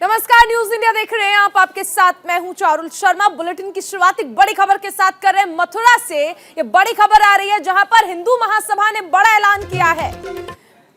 नमस्कार, news India देख रहे हैं आप। आपके साथ मैं हूं चारुल शर्मा। बुलेटिन की शुरुआत एक बड़ी खबर के साथ कर रहे हैं। मथुरा से ये बड़ी खबर आ रही है जहां पर हिंदू महासभा ने बड़ा ऐलान किया है।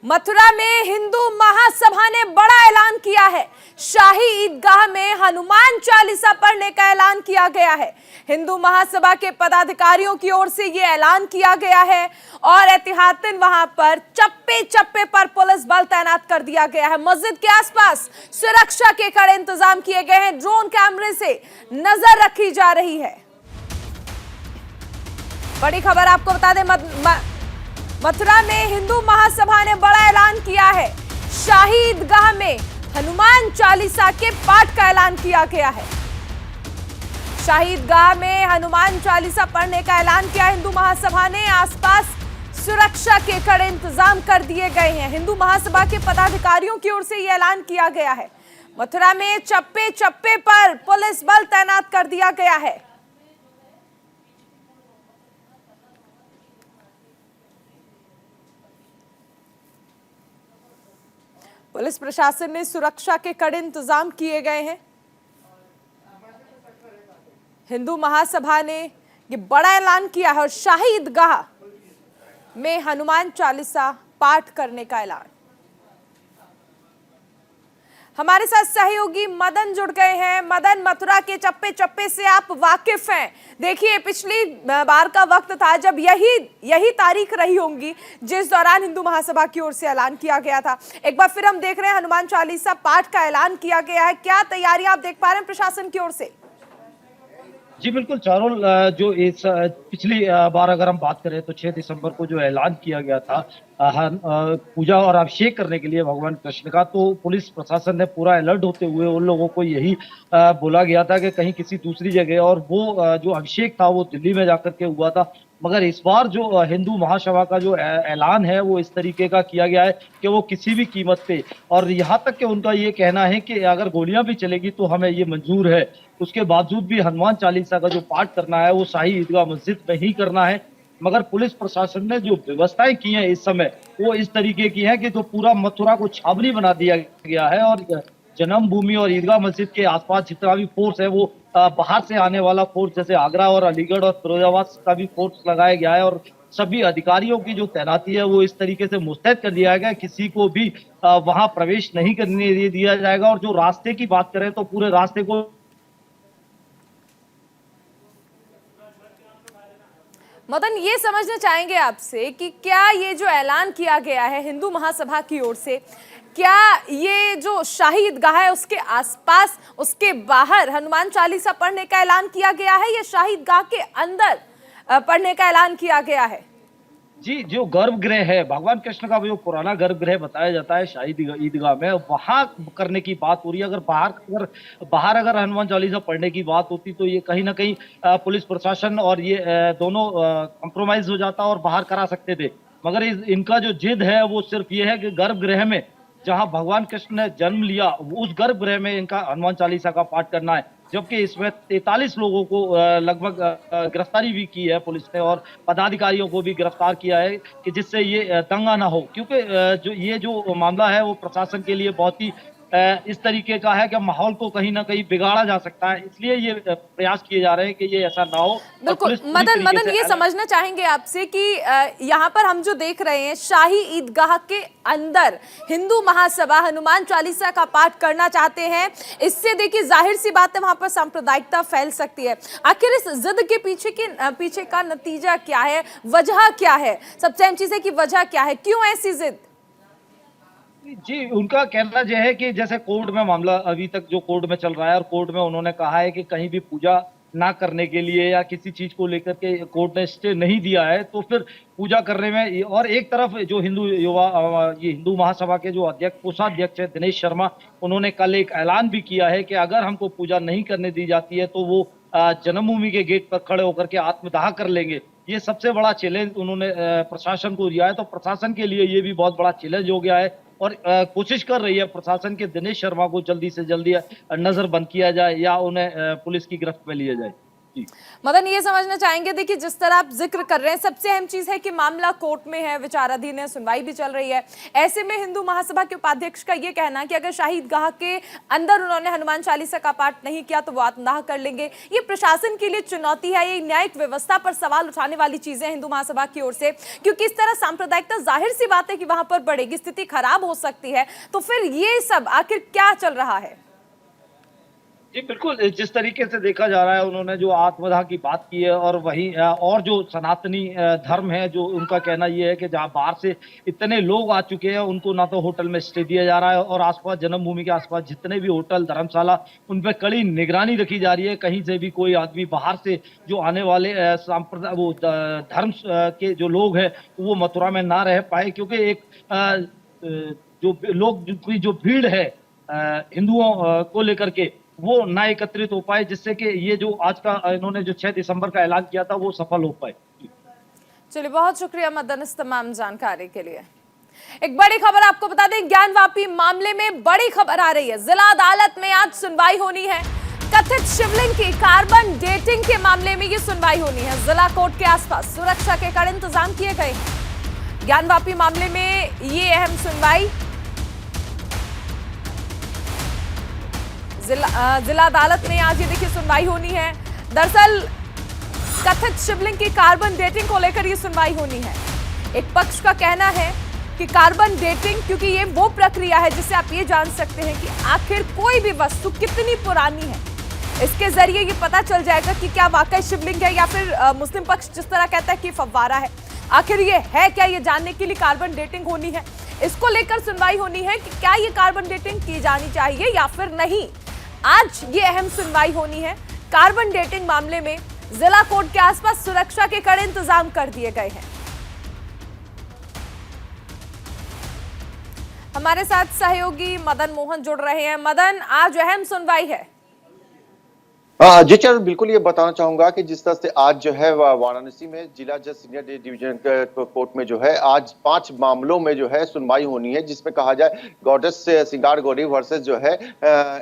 मथुरा में हिंदू महासभा ने बड़ा ऐलान किया है। शाही ईदगाह में हनुमान चालीसा पढ़ने का ऐलान किया गया है। हिंदू महासभा के पदाधिकारियों की ओर से यह ऐलान किया गया है और एहतियातन वहां पर चप्पे चप्पे पर पुलिस बल तैनात कर दिया गया है। मस्जिद के आसपास सुरक्षा के कड़े इंतजाम किए गए हैं। ड्रोन कैमरे से नजर रखी जा रही है। बड़ी खबर आपको बता दें, मथुरा में हिंदू महासभा ने बड़ा ऐलान किया है। शाही ईदगाह में हनुमान चालीसा के पाठ का ऐलान किया गया है। शाही ईदगाह में हनुमान चालीसा पढ़ने का ऐलान किया हिंदू महासभा ने। आसपास सुरक्षा के कड़े इंतजाम कर दिए गए हैं। हिंदू महासभा के पदाधिकारियों की ओर से यह ऐलान किया गया है। मथुरा में चप्पे चप्पे पर पुलिस बल तैनात कर दिया गया है। पुलिस प्रशासन ने सुरक्षा के कड़े इंतजाम किए गए हैं। हिंदू महासभा ने ये बड़ा ऐलान किया है और शाही ईदगाह में हनुमान चालीसा पाठ करने का ऐलान। हमारे साथ सहयोगी मदन जुड़ गए हैं। मदन, मथुरा के चप्पे चप्पे से आप वाकिफ हैं। देखिए, पिछली बार का वक्त था जब यही तारीख रही होंगी जिस दौरान हिंदू महासभा की ओर से ऐलान किया गया था। एक बार फिर हम देख रहे हैं हनुमान चालीसा पाठ का ऐलान किया गया है। क्या तैयारियां आप देख पा रहे हैं प्रशासन की ओर से? जी बिल्कुल चारुल, जो इस पिछली बार अगर हम बात करें तो 6 दिसंबर को जो ऐलान किया गया था पूजा और अभिषेक करने के लिए भगवान कृष्ण का, तो पुलिस प्रशासन ने पूरा अलर्ट होते हुए उन लोगों को यही बोला गया था कि कहीं किसी दूसरी जगह, और वो जो अभिषेक था वो दिल्ली में जाकर के हुआ था। मगर इस बार जो हिंदू महासभा का जो ऐलान है वो इस तरीके का किया गया है कि वो किसी भी कीमत पे, और यहाँ तक कि उनका ये कहना है कि अगर गोलियां भी चलेगी तो हमें ये मंजूर है। उसके बावजूद भी हनुमान चालीसा का जो पाठ करना है वो शाही ईदगाह मस्जिद में ही करना है। मगर पुलिस प्रशासन ने जो व्यवस्थाएं की हैं इस समय वो इस तरीके की है कि जो पूरा मथुरा को छावनी बना दिया गया है, और जन्मभूमि और ईदगाह मस्जिद के आसपास जितना भी फोर्स है वो बाहर से आने वाला फोर्स, जैसे आगरा और अलीगढ़ और फिरोजाबाद का भी फोर्स लगाया गया है, और सभी अधिकारियों की जो तैनाती है वो इस तरीके से मुस्तैद कर दिया गया, किसी को भी वहां प्रवेश नहीं करने दिया जाएगा। और जो रास्ते की बात करें तो पूरे रास्ते को मदन, ये समझना चाहेंगे आपसे कि क्या ये जो ऐलान किया गया है हिंदू महासभा की ओर से, क्या ये जो शाही ईदगाह है उसके आसपास, उसके बाहर हनुमान चालीसा पढ़ने का ऐलान किया गया है या शाही ईदगाह के अंदर पढ़ने का ऐलान किया गया है? जी, जो गर्भगृह है भगवान कृष्ण का, जो पुराना गर्भगृह बताया जाता है शाही ईदगाह में, वहां करने की बात हो रही है। अगर बाहर अगर हनुमान चालीसा पढ़ने की बात होती तो ये कहीं ना कहीं पुलिस प्रशासन और ये दोनों कंप्रोमाइज हो जाता और बाहर करा सकते थे। मगर इनका जो जिद है वो सिर्फ ये है कि गर्भगृह में जहां भगवान कृष्ण ने जन्म लिया उस गर्भगृह में इनका हनुमान चालीसा का पाठ करना है। जबकि इसमें 43 लोगों को लगभग गिरफ्तारी भी की है पुलिस ने, और पदाधिकारियों को भी गिरफ्तार किया है कि जिससे ये दंगा ना हो, क्योंकि जो मामला है वो प्रशासन के लिए बहुत ही इस तरीके का है कि माहौल को कहीं ना कहीं बिगाड़ा जा सकता है। इसलिए ये प्रयास किए जा रहे हैं कि ये ऐसा ना हो। बिल्कुल मदन, ये समझना चाहेंगे आपसे कि यहाँ पर हम जो देख रहे हैं शाही ईदगाह के अंदर हिंदू महासभा हनुमान चालीसा का पाठ करना चाहते हैं। इससे देखिए जाहिर सी बात है वहां पर सांप्रदायिकता फैल सकती है। आखिर इस जिद के पीछे का नतीजा क्या है, वजह क्या है? सबसे अहम चीज है कि वजह क्या है, क्यों ऐसी जिद? जी, उनका कहना यह है कि जैसे कोर्ट में मामला अभी तक जो कोर्ट में चल रहा है, और कोर्ट में उन्होंने कहा है कि कहीं भी पूजा ना करने के लिए या किसी चीज को लेकर के कोर्ट ने स्टे नहीं दिया है, तो फिर पूजा करने में। और एक तरफ जो ये हिंदू महासभा के जो अध्यक्ष, कोषाध्यक्ष है दिनेश शर्मा, उन्होंने कल एक ऐलान भी किया है कि अगर हमको पूजा नहीं करने दी जाती है तो वो जन्मभूमि के गेट पर खड़े होकर के आत्मदाह कर लेंगे। ये सबसे बड़ा चैलेंज उन्होंने प्रशासन को दिया है। तो प्रशासन के लिए ये भी बहुत बड़ा चैलेंज हो गया है, और कोशिश कर रही है प्रशासन के दिनेश शर्मा को जल्दी से जल्दी नजरबंद किया जाए या उन्हें पुलिस की गिरफ्त में लिया जाए। जी। मदन, ये समझना चाहेंगे, देखिए जिस तरह आप जिक्र कर रहे हैं, सबसे अहम चीज है कि मामला कोर्ट में है, विचाराधीन है, सुनवाई भी चल रही है। ऐसे में हिंदू महासभा के उपाध्यक्ष का ये कहना कि अगर शाहिद गाह के अंदर उन्होंने हनुमान चालीसा का पाठ नहीं किया तो वो आत्मदाह कर लेंगे। ये प्रशासन के लिए चुनौती है, ये न्यायिक व्यवस्था पर सवाल उठाने वाली चीजें हिंदू महासभा की ओर से, क्योंकि इस तरह सांप्रदायिकता जाहिर सी बात है कि वहां पर बढ़ेगी, स्थिति खराब हो सकती है। तो फिर ये सब आखिर क्या चल रहा है? जी बिल्कुल, जिस तरीके से देखा जा रहा है, उन्होंने जो आत्मदाह की बात की है, और वहीं और जो सनातनी धर्म है, जो उनका कहना ये है कि जहाँ बाहर से इतने लोग आ चुके हैं, उनको ना तो होटल में स्टे दिया जा रहा है, और आसपास जन्मभूमि के आसपास जितने भी होटल धर्मशाला, उन पर कड़ी निगरानी रखी जा रही है। कहीं से भी कोई आदमी बाहर से जो आने वाले सांप्रदाय धर्म के जो लोग हैं, वो मथुरा में ना रह पाए, क्योंकि एक जो लोग की जो भीड़ है हिंदुओं को लेकर के, वो ना एकत्रित हो पाए, जिससे कि ये जो आज का इन्होंने जो 6 दिसंबर का ऐलान किया था वो सफल हो पाए। चलिए, बहुत शुक्रिया मदन इस तमाम जानकारी के लिए। एक बड़ी खबर आपको बता दें, ज्ञानवापी मामले में बड़ी खबर आ रही है। जिला अदालत में आज सुनवाई होनी है। कथित शिवलिंग की कार्बन डेटिंग के मामले में ये सुनवाई होनी है। जिला कोर्ट के आसपास सुरक्षा के कड़े इंतजाम किए गए हैं। ज्ञानवापी मामले में ये अहम सुनवाई जिला अदालत में आज ये देखिए सुनवाई होनी है। दरअसल कथित शिवलिंग की कार्बन डेटिंग को लेकर ये सुनवाई होनी है। एक पक्ष का कहना है कि कार्बन डेटिंग, क्योंकि ये वो प्रक्रिया है जिससे आप ये जान सकते हैं कि आखिर कोई भी वस्तु कितनी पुरानी है। इसके जरिए ये पता चल जाएगा कि क्या वाकई शिवलिंग है या फिर मुस्लिम पक्ष जिस तरह कहता है कि फव्वारा है। आखिर ये है क्या, ये जानने के लिए कार्बन डेटिंग होनी है। इसको लेकर सुनवाई होनी है कि क्या ये कार्बन डेटिंग की जानी चाहिए या फिर नहीं। आज ये अहम सुनवाई होनी है। कार्बन डेटिंग मामले में जिला कोर्ट के आसपास सुरक्षा के कड़े इंतजाम कर दिए गए हैं। हमारे साथ सहयोगी मदन मोहन जुड़ रहे हैं। मदन, आज अहम सुनवाई है। जी चल, बिल्कुल ये बताना चाहूंगा कि जिस तरह से आज जो है वाराणसी में जिला जज सीनियर डिवीजन कोर्ट में जो है आज 5 मामलों में जो है सुनवाई होनी है, जिसमें कहा जाए गॉडेस श्रृंगार गौरी वर्सेस जो है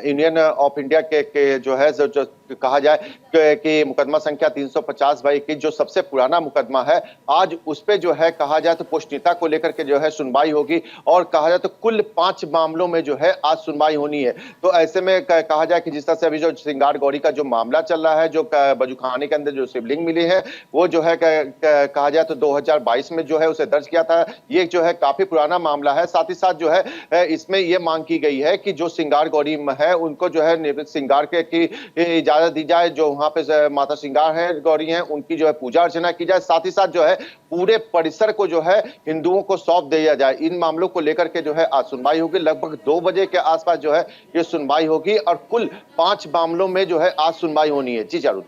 यूनियन ऑफ इंडिया के जो है जो कहा जाए कि मुकदमा संख्या 350/21 जो सबसे पुराना मुकदमा है, आज उस पे जो है कहा जाए तो पोषणीयता को लेकर के जो है सुनवाई होगी, और कहा जाए तो कुल 5 मामलों में जो है आज सुनवाई होनी है। तो ऐसे में कहा जाए कि जिस तरह से अभी जो श्रृंगार गौरी का जो मामला चल रहा है, जो बजूखाने के अंदर जो शिवलिंग मिली है, वो जो है कहा जाए तो 2022 में जो है उसे दर्ज किया था। ये जो है काफी पुराना मामला है। साथ ही साथ जो है इसमें यह मांग की गई है कि जो श्रृंगार गौरी है उनको जो है निवृत्त श्रृंगार की इजाजत दी जाए, जो वहां पे माता श्रृंगार है गौरी हैं उनकी जो है पूजा अर्चना की जाए। साथ ही साथ जो है पूरे परिसर को जो है हिंदुओं को सौंप दिया जाए। इन मामलों को लेकर के जो है आज सुनवाई होगी। लगभग 2 बजे के आसपास जो है ये सुनवाई होगी, और कुल 5 मामलों में जो है आज सुनवाई होनी है। जी चारू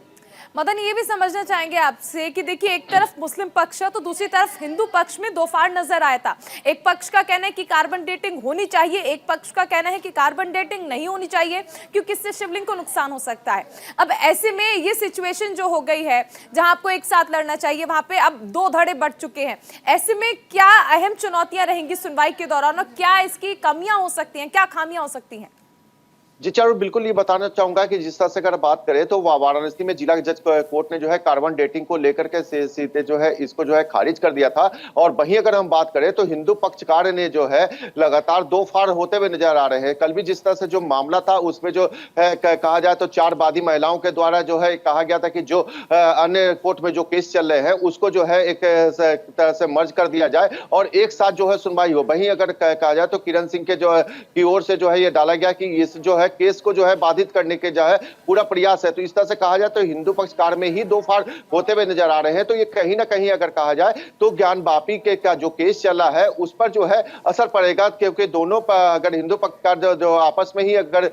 मदन, ये भी समझना चाहेंगे आपसे कि देखिए एक तरफ मुस्लिम पक्ष है तो दूसरी तरफ हिंदू पक्ष में दो फाड़ नजर आया था। एक पक्ष का कहना है कि कार्बन डेटिंग होनी चाहिए, एक पक्ष का कहना है कि कार्बन डेटिंग नहीं होनी चाहिए क्योंकि इससे शिवलिंग को नुकसान हो सकता है। अब ऐसे में ये सिचुएशन जो हो गई है जहां आपको एक साथ लड़ना चाहिए, वहां पे अब 2 धड़े बढ़ चुके हैं। ऐसे में क्या अहम चुनौतियां रहेंगी सुनवाई के दौरान और क्या इसकी कमियां हो सकती हैं, क्या खामियां हो सकती हैं? जी चारू, बिल्कुल ये बताना चाहूंगा कि जिस तरह से अगर बात करें तो वाराणसी में जिला जज कोर्ट ने जो है कार्बन डेटिंग को लेकर के सीधे जो है इसको जो है खारिज कर दिया था। और वहीं अगर हम बात करें तो हिंदू पक्षकार ने जो है लगातार 2 फाड़ होते हुए नजर आ रहे हैं। कल भी जिस तरह से जो मामला था उसमें जो कहा जाए तो 4 वादी महिलाओं के द्वारा जो है कहा गया था कि जो अन्य कोर्ट में जो केस चल रहे हैं उसको जो है एक तरह से मर्ज कर दिया जाए और एक साथ जो है सुनवाई हो। वहीं अगर कहा जाए तो किरण सिंह के जो की ओर से जो है ये डाला गया कि इस जो है केस को जो है बाधित करने के जो है पूरा प्रयास है। तो इस तरह से कहा जाए तो हिंदू पक्षकार में ही 2 फाड़ होते हुए नजर आ रहे हैं। तो ये कहीं ना कहीं अगर कहा जाए तो ज्ञानवापी के का जो केस चला है उस पर जो है असर पड़ेगा, क्योंकि दोनों अगर हिंदू पक्षकार जो आपस में ही अगर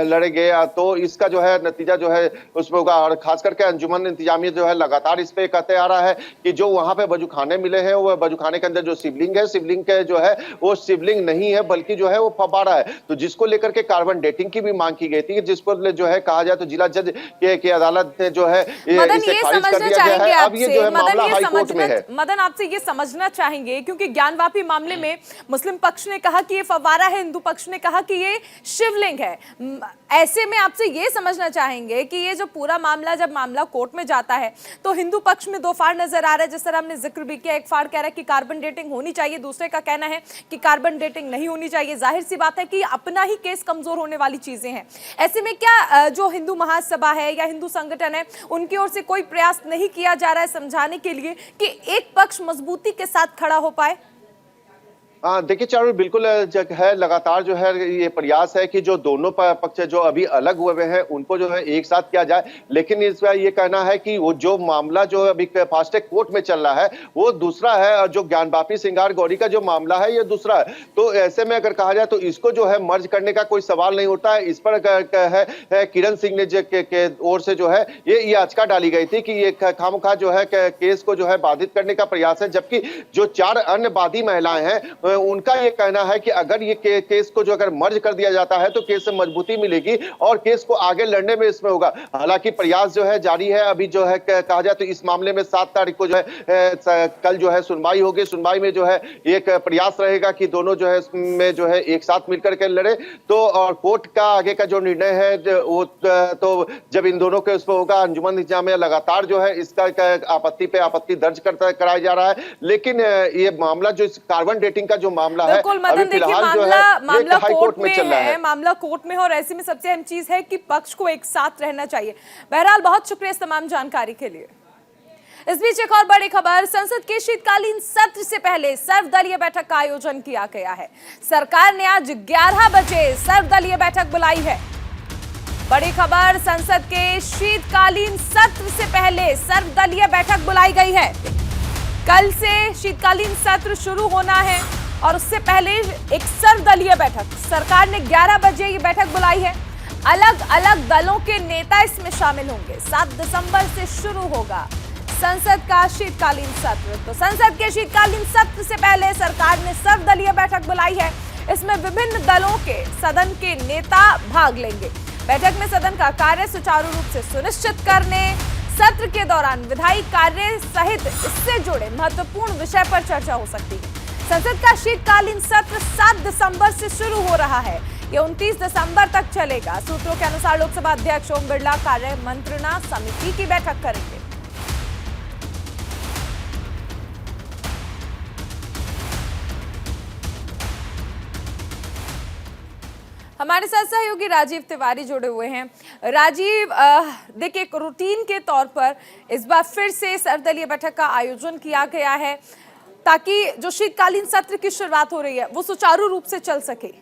लड़ेंगे तो इसका जो है नतीजा जो है उसमें होगा। और खास करके अंजुमन इंतजामिया जो है लगातार इस पे कहते आ रहा है कि जो वहां पे बजूखाने मिले हैं वो बजूखाने के अंदर जो शिवलिंग है, शिवलिंग के जो है वो शिवलिंग नहीं है बल्कि जो है वो फव्वारा है। तो जिसको लेकर के कार्बन डेटिंग मीटिंग की भी मांग की गई थी, जिस पर जो है कहा जाए तो जिला जज के अदालत ने जो है मदन इसे ये खारिज कर समझना दिया गया चाहेंगे है। अब ये जो है मामला हाई कोर्ट में है। मदन आपसे ये समझना चाहेंगे, क्योंकि ज्ञानवापी मामले में मुस्लिम पक्ष ने कहा कि ये फव्वारा है, हिंदू पक्ष ने कहा कि ये शिवलिंग है। ऐसे में आपसे ये समझना चाहेंगे कि ये जो पूरा मामला, जब मामला कोर्ट में जाता है तो हिंदू पक्ष में दो फाड़ नजर आ रहा है, जिस तरह हमने जिक्र भी किया। एक फाड़ कह रहा है कि कार्बन डेटिंग होनी चाहिए, दूसरे का कहना है कि कार्बन डेटिंग नहीं होनी चाहिए। जाहिर सी बात है कि अपना ही केस कमजोर होने वाली चीजें हैं। ऐसे में क्या जो हिंदू महासभा है या हिंदू संगठन है, उनकी ओर से कोई प्रयास नहीं किया जा रहा है समझाने के लिए कि एक पक्ष मजबूती के साथ खड़ा हो पाए? देखिए चारुल, बिल्कुल है, लगातार जो है ये प्रयास है कि जो दोनों पक्ष जो अभी अलग हुए हैं उनको जो है एक साथ किया जाए। लेकिन इस बार ये कहना है कि वो जो मामला जो अभी फास्ट ट्रैक कोर्ट में चल रहा है वो दूसरा है, और जो ज्ञानवापी श्रृंगार गौरी का जो मामला है ये दूसरा है। तो ऐसे में अगर कहा जाए तो इसको जो है मर्ज करने का कोई सवाल नहीं उठता है। इस पर है किरण सिंह ने के ओर से जो है ये याचिका डाली गई थी कि ये खामखा जो है केस को जो है बाधित करने का प्रयास है, जबकि जो 4 अन्य वादी महिलाएं हैं उनका ये कहना है कि अगर ये केस को जो अगर मर्ज कर दिया जाता है तो केस से मजबूती मिलेगी और केस को आगे लड़ने में इसमें होगा। हालांकि प्रयास जो है जारी है। अभी जो है कहा जाए तो इस मामले में 7 तारीख को जो है कल जो है सुनवाई होगी। सुनवाई में जो है एक प्रयास रहेगा कि दोनों जो है में जो है एक साथ मिलकर के लड़े। तो और कोर्ट का आगे का जो निर्णय है वो तो जब इन दोनों के उस पर होगा। अंजुमन इंतजामिया लगातार जो है इसका आपत्ति पे आपत्ति दर्ज कराया जा रहा है। लेकिन ये मामला जो कार्बन डेटिंग का जो मामला है अभी फिलहाल जो है मामला हाई कोर्ट में चल रहा है। मामला कोर्ट में है और ऐसे में सबसे अहम चीज है कि पक्ष को एक साथ रहना चाहिए। बहरहाल बहुत शुक्रिया इस तमाम जानकारी के लिए। इस बीच एक और बड़ी खबर, संसद के शीतकालीन सत्र से पहले सर्वदलीय बैठक का आयोजन किया गया है। सरकार ने आज 11 बजे सर्वदलीय बैठक बुलाई है। बड़ी खबर, संसद के शीतकालीन सत्र से पहले सर्वदलीय बैठक बुलाई गई है। कल से शीतकालीन सत्र शुरू होना है और उससे पहले एक सर्वदलीय बैठक सरकार ने 11 बजे ये बैठक बुलाई है। अलग अलग दलों के नेता इसमें शामिल होंगे। 7 दिसंबर से शुरू होगा संसद का शीतकालीन सत्र। तो संसद के शीतकालीन सत्र से पहले सरकार ने सर्वदलीय बैठक बुलाई है। इसमें विभिन्न दलों के सदन के नेता भाग लेंगे। बैठक में सदन का कार्य सुचारू रूप से सुनिश्चित करने, सत्र के दौरान विधायी कार्य सहित इससे जुड़े महत्वपूर्ण विषय पर चर्चा हो सकती है। संसद का शीतकालीन सत्र 7 दिसंबर से शुरू हो रहा है। यह 29 दिसंबर तक चलेगा। सूत्रों के अनुसार लोकसभा अध्यक्ष ओम बिरला कार्य मंत्रणा समिति की बैठक करेंगे। हमारे साथ सहयोगी राजीव तिवारी जुड़े हुए हैं। राजीव, देखिए एक रूटीन के तौर पर इस बार फिर से सर्वदलीय बैठक का आयोजन किया गया है ताकि जो शीतकालीन सत्र की शुरुआत हो रही है वो सुचारू रूप से चल सके।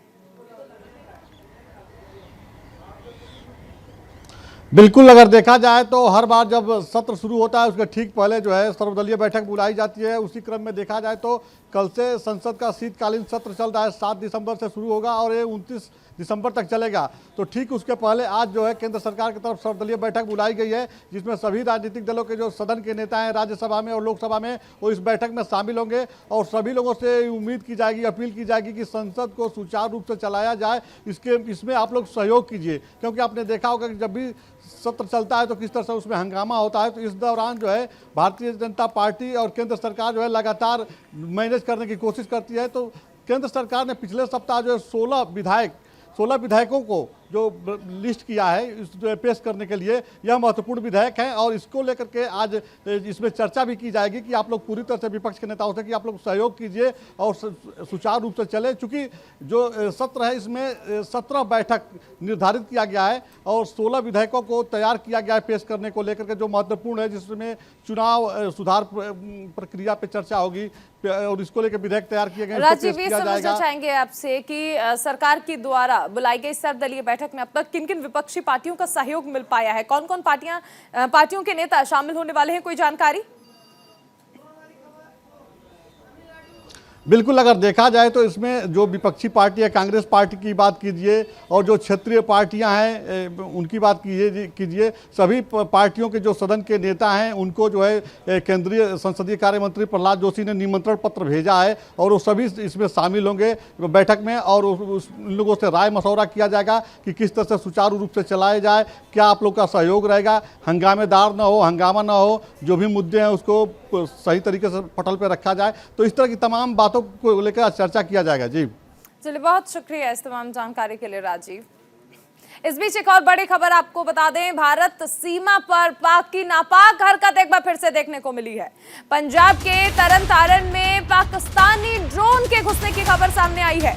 बिल्कुल, अगर देखा जाए तो हर बार जब सत्र शुरू होता है उसके ठीक पहले जो है सर्वदलीय बैठक बुलाई जाती है। उसी क्रम में देखा जाए तो कल से संसद का शीतकालीन सत्र चल रहा है। 7 दिसंबर से शुरू होगा और ये 29 दिसंबर तक चलेगा। तो ठीक उसके पहले आज जो है केंद्र सरकार की तरफ सर्वदलीय बैठक बुलाई गई है, जिसमें सभी राजनीतिक दलों के जो सदन के नेता हैं राज्यसभा में और लोकसभा में वो इस बैठक में शामिल होंगे। और सभी लोगों से उम्मीद की जाएगी, अपील की जाएगी कि संसद को सुचारू रूप से चलाया जाए। इसमें आप लोग सहयोग कीजिए, क्योंकि आपने देखा होगा कि जब भी सत्र चलता है तो किस तरह से उसमें हंगामा होता है। तो इस दौरान जो है भारतीय जनता पार्टी और केंद्र सरकार जो है लगातार मैनेज करने की कोशिश करती है। तो केंद्र सरकार ने पिछले सप्ताह जो है 16 विधायकों को जो लिस्ट किया है पेश करने के लिए, यह महत्वपूर्ण विधेयक है। और इसको लेकर के आज इसमें चर्चा भी की जाएगी कि आप लोग पूरी तरह से विपक्ष के नेताओं से कि आप लोग सहयोग कीजिए और सुचारू रूप से चले। चूँकि जो सत्र है इसमें 17 बैठक निर्धारित किया गया है और 16 विधेयकों को तैयार किया गया है पेश करने को लेकर के, जो महत्वपूर्ण है, जिसमें चुनाव सुधार प्रक्रिया पे चर्चा होगी और इसको लेकर विधेयक तैयार किए गए। राजीव, ये समझना चाहेंगे आपसे कि सरकार की द्वारा बुलाई गई सर्वदलीय बैठक में अब तक किन किन विपक्षी पार्टियों का सहयोग मिल पाया है? कौन कौन पार्टियों के नेता शामिल होने वाले हैं, कोई जानकारी? बिल्कुल, अगर देखा जाए तो इसमें जो विपक्षी पार्टी है, कांग्रेस पार्टी की बात कीजिए और जो क्षेत्रीय पार्टियां हैं उनकी बात कीजिए, सभी पार्टियों के जो सदन के नेता हैं उनको जो है केंद्रीय संसदीय कार्य मंत्री प्रहलाद जोशी ने निमंत्रण पत्र भेजा है और वो सभी इसमें शामिल होंगे बैठक में और उन लोगों से राय मशवरा किया जाएगा कि किस तरह से सुचारू रूप से चलाया जाए, क्या आप लोग का सहयोग रहेगा, हंगामेदार ना हो, हंगामा ना हो, जो भी मुद्दे हैं उसको सही तरीके से पटल पे रखा जाए। तो इस तरह की तमाम बातों को लेकर चर्चा किया जाएगा। जी चलिए, बहुत शुक्रिया इस तमाम जानकारी के लिए राजीव। इस बीच एक और बड़ी खबर आपको बता दें, भारत सीमा पर पाक की नापाक हरकत एक बार फिर से देखने को मिली है। पंजाब के तरन तारण में पाकिस्तानी ड्रोन के घुसने की खबर सामने आई है।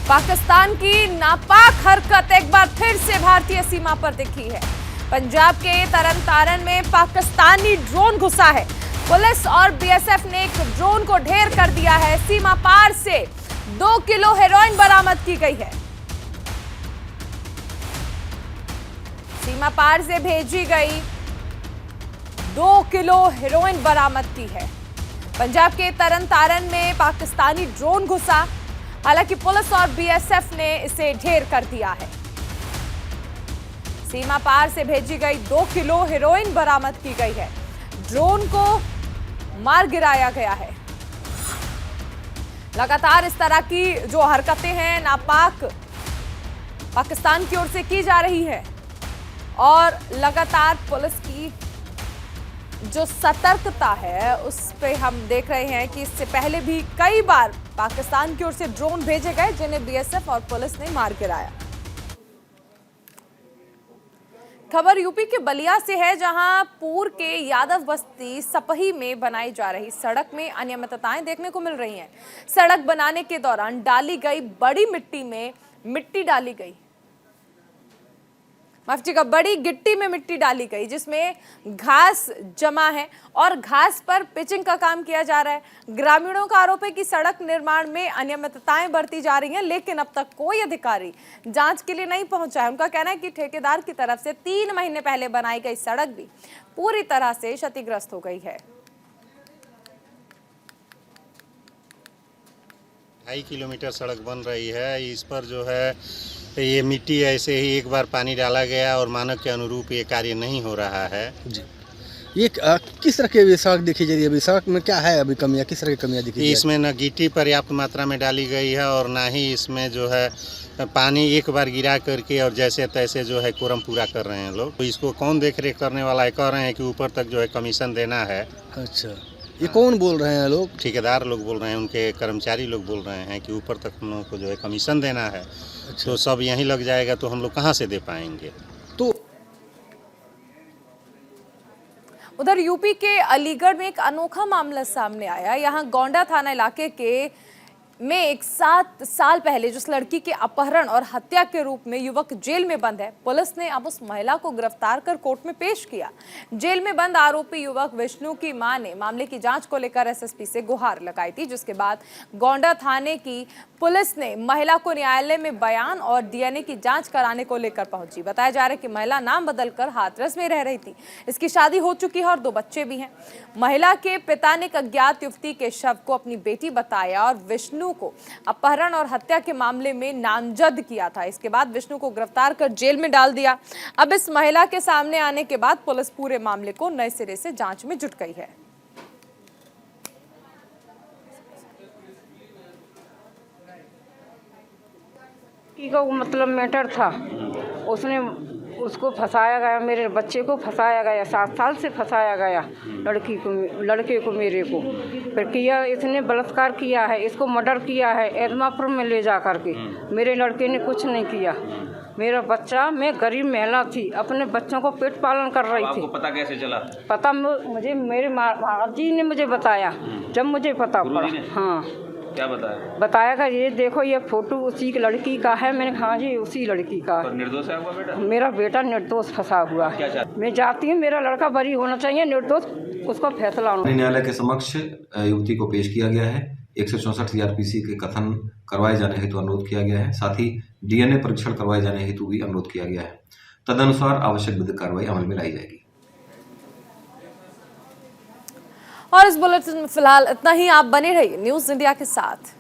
पाकिस्तान की नापाक हरकत एक बार फिर से भारतीय सीमा पर दिखी है। पंजाब के तरन तारण में पाकिस्तानी ड्रोन घुसा है। पुलिस और बीएसएफ ने एक ड्रोन को ढेर कर दिया है। सीमा पार से 2 किलो हेरोइन बरामद की गई है। सीमा पार से भेजी गई 2 किलो हेरोइन बरामद की है। पंजाब के तरन तारण में पाकिस्तानी ड्रोन घुसा, हालांकि पुलिस और बीएसएफ ने इसे ढेर कर दिया है। सीमा पार से भेजी गई 2 किलो हेरोइन बरामद की गई है। ड्रोन को मार गिराया गया है। लगातार इस तरह की जो हरकतें हैं नापाक पाकिस्तान की ओर से की जा रही है और लगातार पुलिस की जो सतर्कता है उस पे हम देख रहे हैं कि इससे पहले भी कई बार पाकिस्तान की ओर से ड्रोन भेजे गए जिन्हें बीएसएफ और पुलिस ने मार गिराया। खबर यूपी के बलिया से है, जहां पूर के यादव बस्ती सपही में बनाई जा रही सड़क में अनियमितताएं देखने को मिल रही हैं। सड़क बनाने के दौरान डाली गई बड़ी मिट्टी में मिट्टी डाली गई, बड़ी गिट्टी में मिट्टी डाली गई जिसमें घास जमा है और घास पर पिचिंग का काम किया जा रहा है। ग्रामीणों का आरोप है कि सड़क निर्माण में अनियमितताएं बरती जा रही हैं, लेकिन अब तक कोई अधिकारी जांच के लिए नहीं पहुंचा है। उनका कहना है कि ठेकेदार की तरफ से 3 महीने पहले बनाई गई सड़क भी पूरी तरह से क्षतिग्रस्त हो गई है। 2.5 किलोमीटर सड़क बन रही है। इस पर जो है ये मिट्टी ऐसे ही एक बार पानी डाला गया और मानक के अनुरूप ये कार्य नहीं हो रहा है। जी, ये किस तरह की सड़क देखी जा रही है? अभी सड़क में क्या है अभी कमियां, किस तरह की कमियां दिखी जा रही है? इसमें न गिट्टी पर्याप्त मात्रा में डाली गई है और ना ही इसमें जो है पानी एक बार गिरा करके और जैसे तैसे जो है कोरम पूरा कर रहे हैं लोग। तो इसको कौन देख रेख करने वाला है? कह रहे हैं कि ऊपर तक जो है कमीशन देना है। अच्छा, ये कौन बोल रहे हैं लोग? ठेकेदार लोग बोल रहे हैं, उनके कर्मचारी लोग बोल रहे हैं कि ऊपर तक हम लोगों को जो है कमीशन देना है। अच्छा। तो सब यहीं लग जाएगा तो हम लोग कहाँ से दे पाएंगे? तो उधर यूपी के अलीगढ़ में एक अनोखा मामला सामने आया। यहाँ गोंडा थाना इलाके के में एक 7 साल पहले जिस लड़की के अपहरण और हत्या के रूप में युवक जेल में बंद है, पुलिस ने अब उस महिला को गिरफ्तार कर कोर्ट में पेश किया। जेल में बंद आरोपी युवक विष्णु की मां ने मामले की जांच को लेकर एसएसपी से गुहार लगाई थी, जिसके बाद गोंडा थाने की पुलिस ने महिला को न्यायालय में बयान और डीएनए की जांच कराने को लेकर पहुंची। बताया जा रहा है कि महिला नाम बदलकर हाथरस में रह रही थी। इसकी शादी हो चुकी है और 2 बच्चे भी हैं। महिला के पिता ने एक अज्ञात युवती के शव को अपनी बेटी बताया और विष्णु को अपहरण और हत्या के मामले में नामजद किया था। इसके बाद विष्णु को गिरफ्तार कर जेल में डाल दिया। अब इस महिला के सामने आने के बाद पुलिस पूरे मामले को नए सिरे से जांच में जुट गई है। का वो मतलब मैटर था, उसको फंसाया गया, मेरे बच्चे को फंसाया गया, 7 साल से फंसाया गया, लड़के को मेरे को फिर किया। इसने बलात्कार किया है, इसको मर्डर किया है एदमापुर में ले जा करके। मेरे लड़के ने कुछ नहीं किया। मेरा बच्चा, मैं गरीब महिला थी, अपने बच्चों को पेट पालन कर रही थी। आपको पता कैसे चला? पता मुझे मेरे माँ जी ने मुझे बताया, जब मुझे पता पड़ा। हाँ, क्या बताया? बताया कि ये देखो ये फोटो उसी लड़की का है। मैंने कहा हाँ जी उसी लड़की का। और निर्दोष है आपका बेटा? मेरा बेटा निर्दोष फंसा हुआ है। मैं चाहती हूँ मेरा लड़का बरी होना चाहिए, निर्दोष उसका फैसला होना। न्यायालय के समक्ष युवती को पेश किया गया है। 164 सीआरपीसी के कथन करवाए जाने हेतु अनुरोध किया गया है। साथ ही डीएनए परीक्षण करवाए जाने हेतु भी अनुरोध किया गया है। तदनुसार आवश्यक विधिक कार्रवाई अमल में लाई जाएगी। और इस बुलेटिन में फिलहाल इतना ही। आप बने रहिए न्यूज इंडिया के साथ।